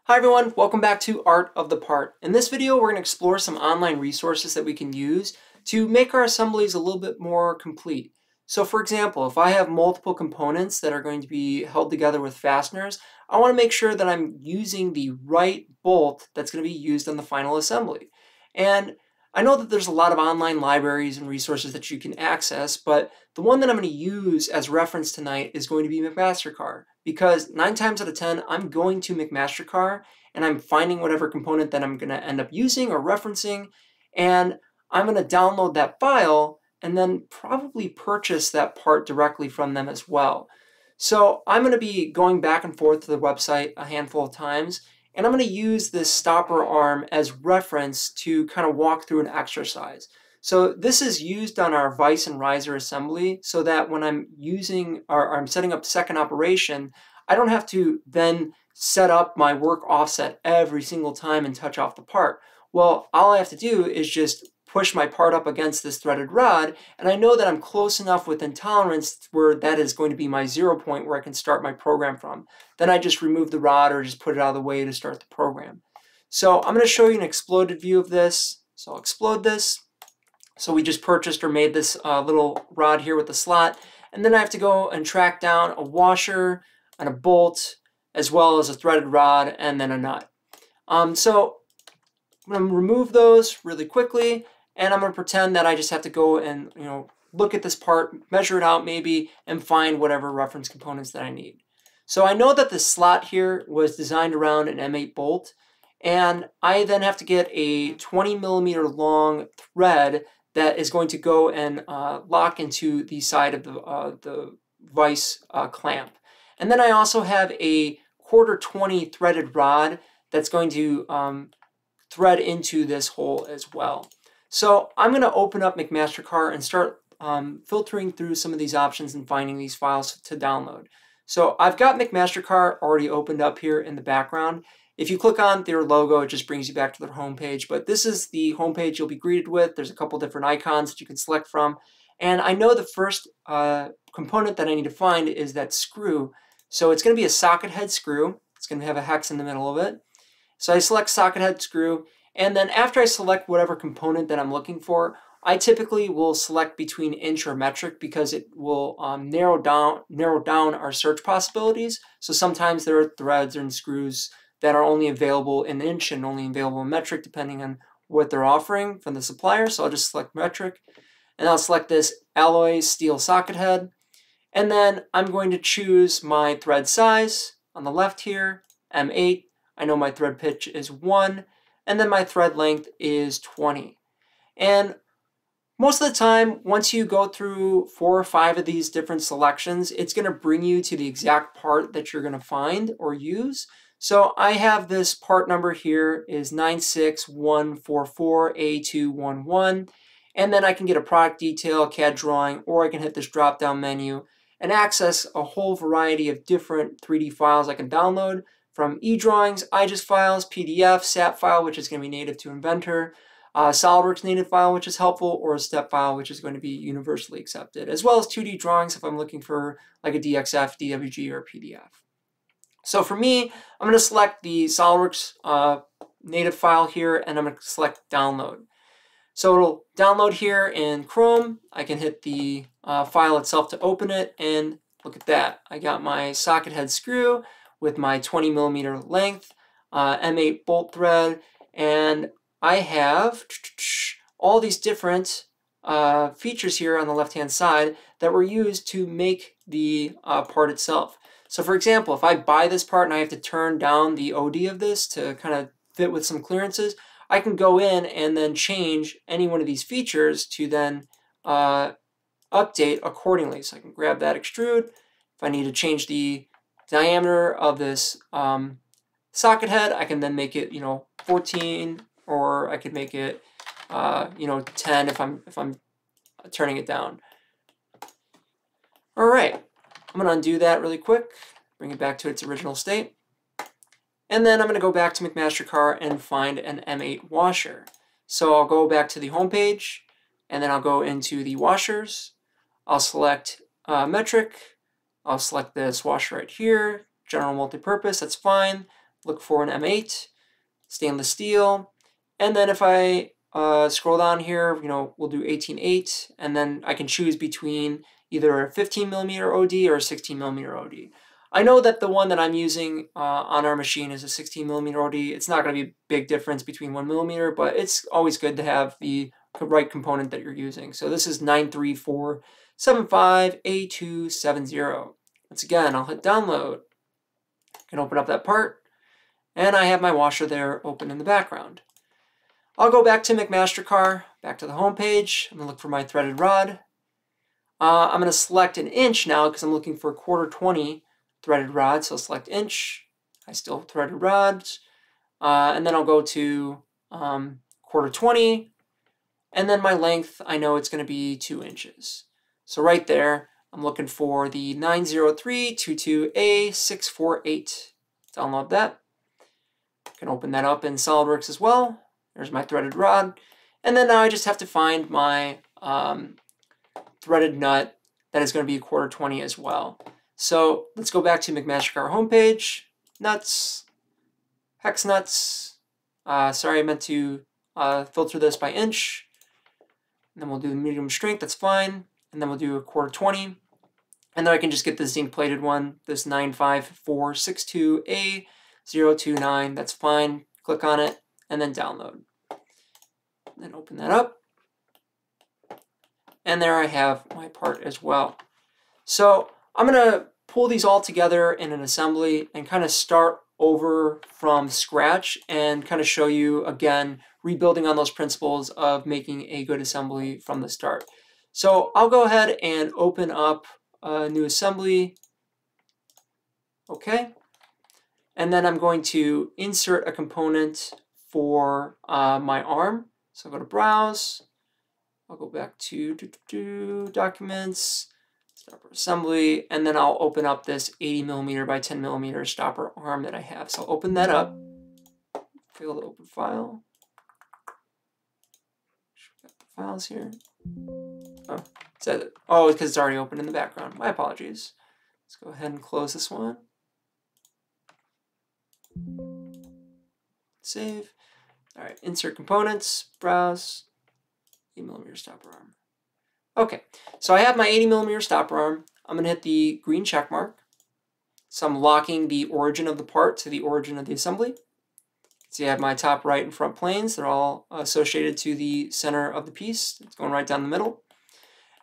Hi everyone, welcome back to Art of the Part. In this video, we're going to explore some online resources that we can use to make our assemblies a little bit more complete. So for example, if I have multiple components that are going to be held together with fasteners, I want to make sure that I'm using the right bolt that's going to be used on the final assembly. And I know that there's a lot of online libraries and resources that you can access, but the one that I'm going to use as reference tonight is going to be McMaster Carr, because 9 times out of 10, I'm going to McMaster Carr and I'm finding whatever component that I'm going to end up using or referencing, and I'm going to download that file and then probably purchase that part directly from them as well. So I'm going to be going back and forth to the website a handful of times, and I'm going to use this stopper arm as reference to kind of walk through an exercise. So this is used on our vise and riser assembly so that when I'm using or I'm setting up second operation, I don't have to then set up my work offset every single time and touch off the part. Well, all I have to do is just push my part up against this threaded rod, and I know that I'm close enough within tolerance where that is going to be my 0 point where I can start my program from. Then I just remove the rod or just put it out of the way to start the program. So I'm going to show you an exploded view of this. So I'll explode this. So we just purchased or made this little rod here with the slot, and then I have to go and track down a washer and a bolt, as well as a threaded rod and then a nut. So I'm going to remove those really quickly, and I'm going to pretend that I just have to go and look at this part, measure it out maybe, and find whatever reference components that I need. So I know that the slot here was designed around an M8 bolt, and I then have to get a 20 millimeter long thread that is going to go and lock into the side of the vise clamp. And then I also have a 1/4 threaded rod that's going to thread into this hole as well. So I'm going to open up McMaster Carr and start filtering through some of these options and finding these files to download. So I've got McMaster Carr already opened up here in the background. If you click on their logo, it just brings you back to their homepage, but this is the homepage you'll be greeted with. There's a couple different icons that you can select from, and I know the first component that I need to find is that screw. So it's going to be a socket head screw. It's going to have a hex in the middle of it. So I select socket head screw, and then after I select whatever component that I'm looking for, I typically will select between inch or metric because it will narrow down our search possibilities. So sometimes there are threads and screws that are only available in inch and only available in metric depending on what they're offering from the supplier. So I'll just select metric, and I'll select this alloy steel socket head, and then I'm going to choose my thread size on the left here, M8. I know my thread pitch is 1, and then my thread length is 20. And most of the time, once you go through 4 or 5 of these different selections, it's going to bring you to the exact part that you're going to find or use. So I have this part number here is 96144A211, and then I can get a product detail, CAD drawing, or I can hit this drop-down menu and access a whole variety of different 3D files I can download, from e-drawings, IGES files, PDF, SAP file, which is going to be native to Inventor, SolidWorks native file, which is helpful, or a step file, which is going to be universally accepted, as well as 2D drawings if I'm looking for like a DXF, DWG, or PDF. So for me, I'm going to select the SolidWorks native file here, and I'm going to select download. So it'll download here in Chrome. I can hit the file itself to open it, and look at that. I got my socket head screw with my 20 millimeter length, M8 bolt thread, and I have all these different features here on the left-hand side that were used to make the part itself. So for example, if I buy this part and I have to turn down the OD of this to kind of fit with some clearances, I can go in and then change any one of these features to then update accordingly. So I can grab that extrude. If I need to change the diameter of this socket head, I can then make it 14, or I could make it 10 if I'm turning it down. All right, I'm going to undo that really quick, bring it back to its original state, and then I'm going to go back to McMaster Carr and find an M8 washer. So I'll go back to the home page, and then I'll go into the washers. I'll select metric. I'll select this washer right here, general multi-purpose, that's fine. look for an M8, stainless steel, and then if I scroll down here, we'll do 18.8, and then I can choose between either a 15mm OD or a 16mm OD. I know that the one that I'm using on our machine is a 16mm OD. It's not going to be a big difference between 1mm, but it's always good to have the right component that you're using. So this is 93475A270. Once again, I'll hit download. I can open up that part, and I have my washer there open in the background. I'll go back to McMaster Carr, back to the home page. I'm going to look for my threaded rod. I'm going to select an inch now because I'm looking for a 1/4-20 threaded rod. So select inch. I still have threaded rods. And then I'll go to 1/4-20. And then my length, I know it's going to be 2 inches. So right there, I'm looking for the 90322A648. Download that. I can open that up in SolidWorks as well. There's my threaded rod. And then now I just have to find my threaded nut that is going to be a 1/4-20 as well. So let's go back to McMaster Carr homepage. Nuts, hex nuts. Sorry, I meant to filter this by inch. And then we'll do the medium strength, that's fine. And then we'll do a 1/4-20. And then I can just get the zinc plated one, this 95462A029, that's fine. Click on it and then download. Then open that up. And there I have my part as well. So I'm going to pull these all together in an assembly and kind of start over from scratch and kind of show you, again, rebuilding on those principles of making a good assembly from the start. So I'll go ahead and open up a new assembly. Okay. And then I'm going to insert a component for my arm. So I'll go to Browse. I'll go back to Documents, Stopper Assembly, and then I'll open up this 80mm by 10mm stopper arm that I have. So I'll open that up. Fail to open file. Got the files here. Oh, it's because it's already open in the background. My apologies. Let's go ahead and close this one. Save. All right, insert components, browse, 80mm stopper arm. Okay, so I have my 80mm stopper arm. I'm going to hit the green check mark. So I'm locking the origin of the part to the origin of the assembly. See, I have my top right and front planes. They're all associated to the center of the piece. It's going right down the middle.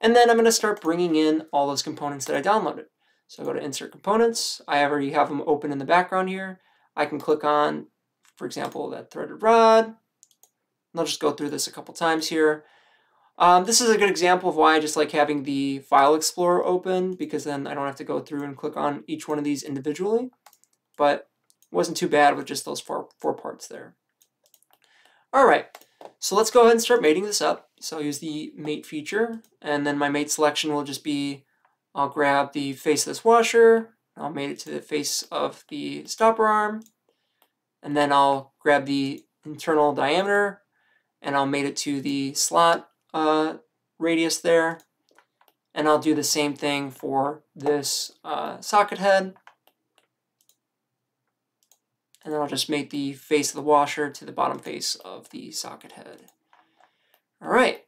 And then I'm going to start bringing in all those components that I downloaded. So I go to Insert Components. I already have them open in the background here. I can click on, for example, that threaded rod. And I'll just go through this a couple times here. This is a good example of why I just like having the File Explorer open, because then I don't have to go through and click on each one of these individually. But it wasn't too bad with just those four parts there. All right, so let's go ahead and start mating this up. So I'll use the mate feature, and then my mate selection will just be, I'll grab the face of this washer, I'll mate it to the face of the stopper arm, and then I'll grab the internal diameter, and I'll mate it to the slot radius there, and I'll do the same thing for this socket head, and then I'll just mate the face of the washer to the bottom face of the socket head. All right,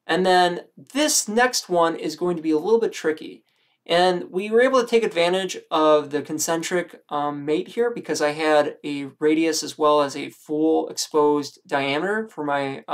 and then this next one is going to be a little bit tricky, and we were able to take advantage of the concentric mate here because I had a radius as well as a full exposed diameter for my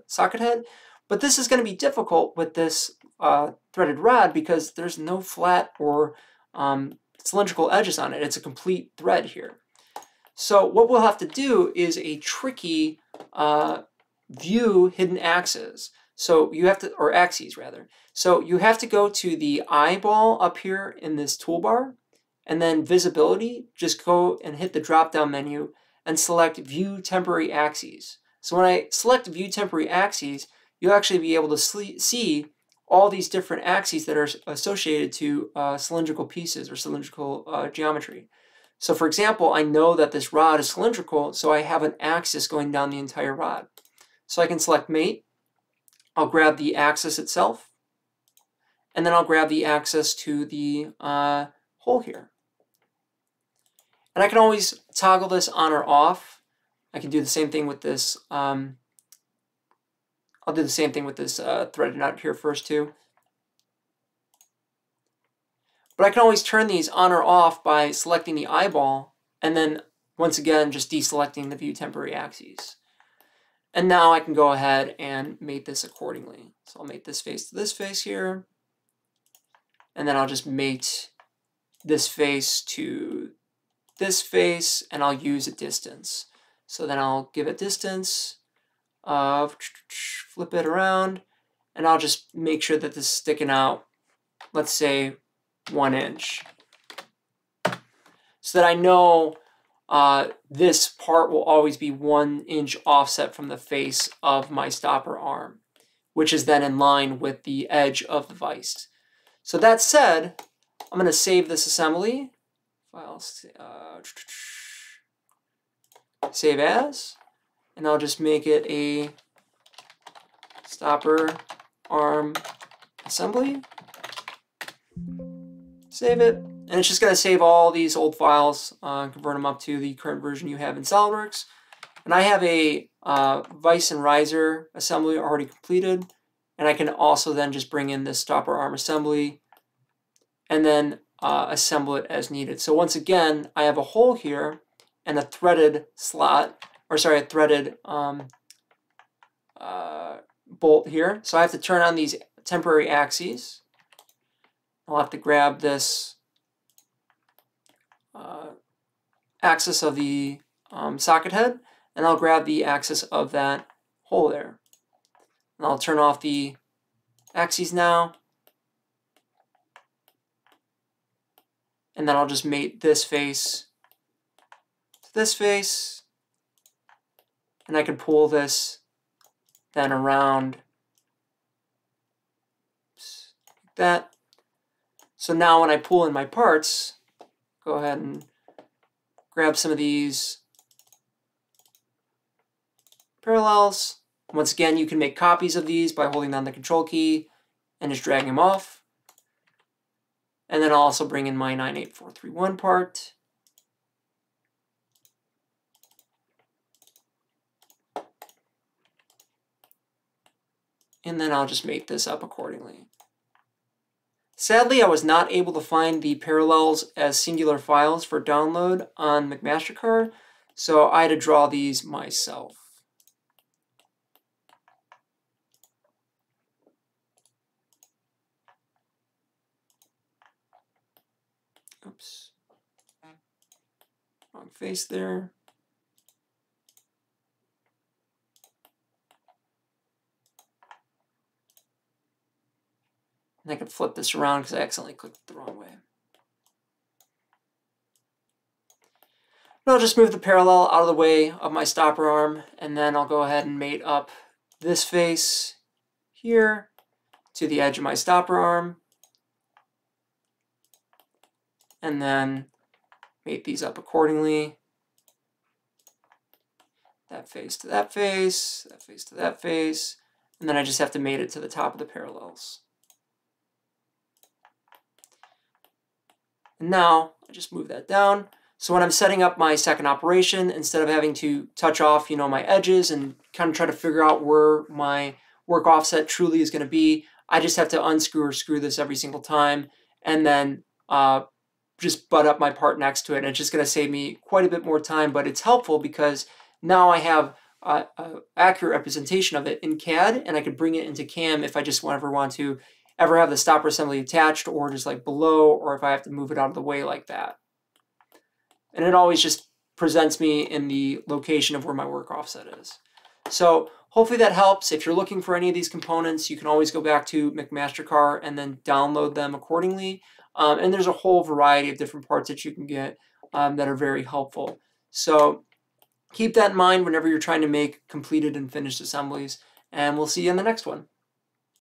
socket head. But this is going to be difficult with this threaded rod because there's no flat or cylindrical edges on it. It's a complete thread here. So what we'll have to do is a tricky view hidden axes. So you have to, or axes rather. So you have to go to the eyeball up here in this toolbar, and then visibility, just go and hit the drop-down menu and select View Temporary Axes. So when I select View Temporary Axes, you'll actually be able to see all these different axes that are associated to cylindrical pieces or cylindrical geometry. So for example, I know that this rod is cylindrical, so I have an axis going down the entire rod. So I can select Mate, I'll grab the axis itself, and then I'll grab the axis to the hole here. And I can always toggle this on or off. I can do the same thing with this. I'll do the same thing with this threaded nut here first too. But I can always turn these on or off by selecting the eyeball and then once again just deselecting the view temporary axes. And now I can go ahead and mate this accordingly. So I'll mate this face to this face here. And then I'll just mate this face to this face, and I'll use a distance. So then I'll give it distance of, flip it around, and I'll just make sure that this is sticking out, let's say 1 inch. So that I know this part will always be 1 inch offset from the face of my stopper arm, which is then in line with the edge of the vise. So that said, I'm going to save this assembly. Files, save as, and I'll just make it a stopper arm assembly. Save it, and it's just going to save all these old files, convert them up to the current version you have in SolidWorks. And I have a vise and riser assembly already completed, and I can also then just bring in this stopper arm assembly and then assemble it as needed. So once again, I have a hole here and a threaded slot, or sorry, a threaded bolt here. So I have to turn on these temporary axes. I'll have to grab this axis of the socket head, and I'll grab the axis of that hole there. And I'll turn off the axes now. And then I'll just mate this face to this face. And I can pull this then around like that. So now when I pull in my parts, go ahead and grab some of these parallels. Once again, you can make copies of these by holding down the control key and just dragging them off. And then I'll also bring in my 98431 part. And then I'll just mate this up accordingly. Sadly, I was not able to find the parallels as singular files for download on McMaster Carr, so I had to draw these myself. Oops. Wrong face there. And I can flip this around because I accidentally clicked the wrong way. And I'll just move the parallel out of the way of my stopper arm, and then I'll go ahead and mate up this face here to the edge of my stopper arm. And then mate these up accordingly. That face to that face, that face to that face, and then I just have to mate it to the top of the parallels. And now I just move that down. So when I'm setting up my second operation, instead of having to touch off, my edges and kind of try to figure out where my work offset truly is going to be, I just have to unscrew or screw this every single time, and then just butt up my part next to it. And it's just going to save me quite a bit more time, but it's helpful because now I have an accurate representation of it in CAD, and I could bring it into CAM if I just ever want to have the stopper assembly attached or just like below, or if I have to move it out of the way like that. And it always just presents me in the location of where my work offset is. So hopefully that helps. If you're looking for any of these components, you can always go back to McMaster Carr and then download them accordingly. And there's a whole variety of different parts that you can get that are very helpful. So keep that in mind whenever you're trying to make completed and finished assemblies, and we'll see you in the next one.